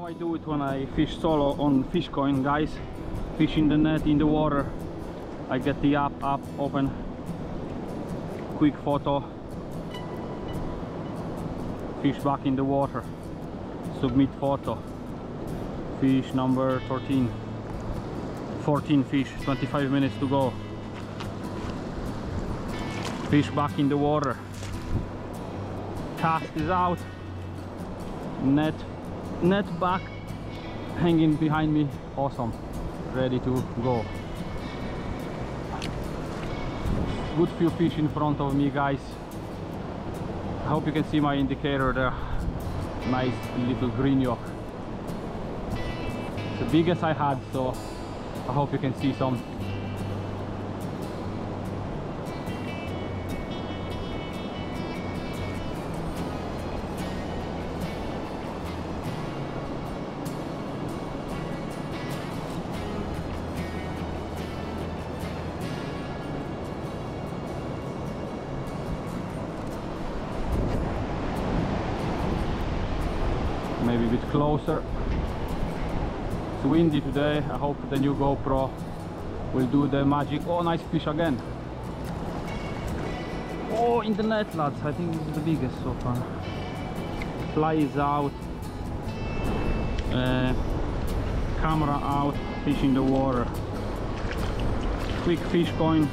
How I do it when I fish solo on Fishcoin, guys. Fish in the net, in the water. I get the app open. Quick photo. Fish back in the water. Submit photo. Fish number 13. 14 fish, 25 minutes to go. Fish back in the water. Cast is out. Net back, hanging behind me. Awesome. Ready to go. Good few fish in front of me, guys. I hope you can see my indicator there. Nice little green yolk. The biggest I had, so I hope you can see some. Maybe a bit closer. It's windy today. I hope the new GoPro will do the magic. Oh, nice fish again. Oh, in the net, lads. I think this is the biggest so far. Fly is out. Camera out. Fish in the water. Quick Fishcoin.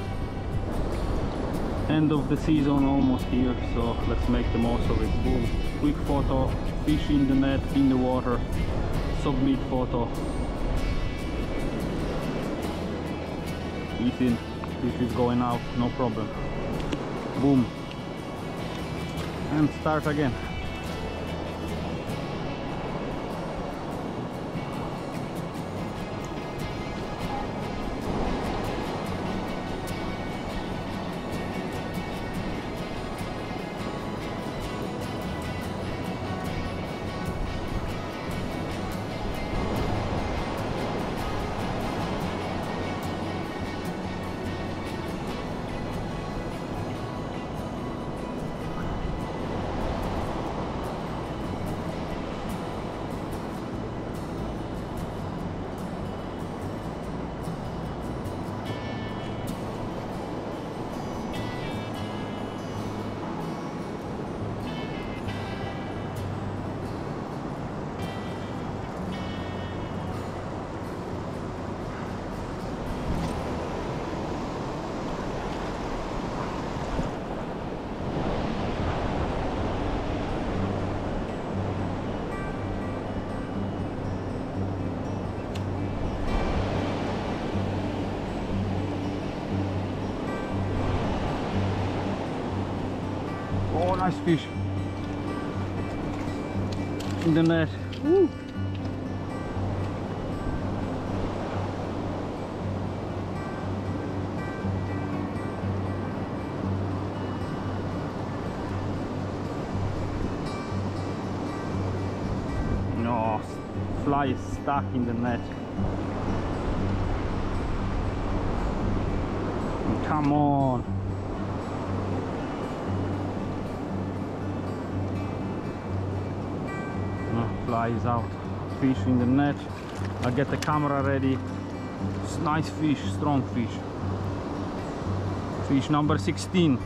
End of the season almost here, so let's make the most of it. Boom. Quick photo. Fish in the net, in the water. Submit photo. Eating. Fish is going out, no problem. Boom. And start again. Oh, nice fish in the net. Woo. No, fly is stuck in the net. Come on. Fly is out. Fish in the net. I'll get the camera ready. It's nice fish, strong fish. Fish number 16.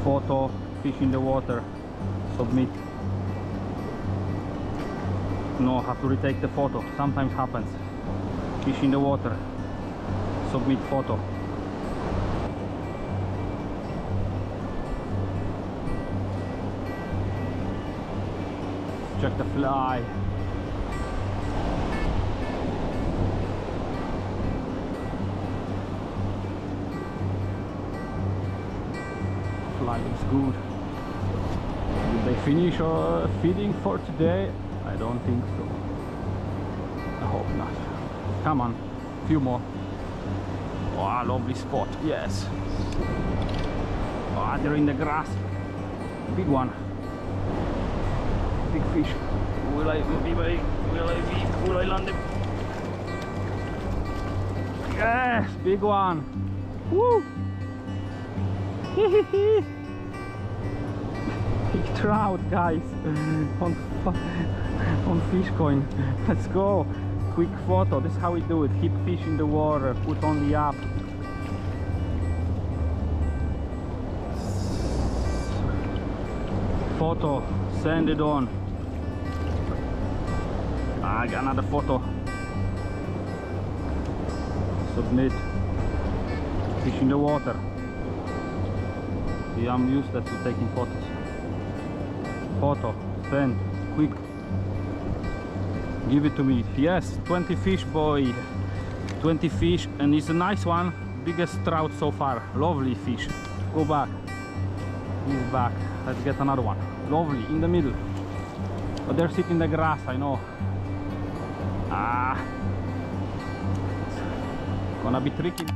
Photo. Fish in the water. Submit. No, have to retake the photo. Sometimes happens. Fish in the water. Submit photo. Check the fly. Fly looks good. Did they finish feeding for today? I don't think so. I hope not. Come on, a few more. Oh, lovely spot. Yes. Oh, they're in the grass. Big one. Big fish. Will I land him? Yes, big one. Woo! Big trout, guys, on Fishcoin. Let's go. Quick photo. This is how we do it. Keep fish in the water, put on the app. Photo, send it on. I got another photo. Submit. Fish in the water. See, I'm used to taking photos. Photo, send, quick. Give it to me. Yes, 20 fish, boy. 20 fish, and it's a nice one. Biggest trout so far. Lovely fish. Go back. He's back. Let's get another one. Lovely, in the middle. But they're sitting in the grass, I know. Ah. Gonna be tricky.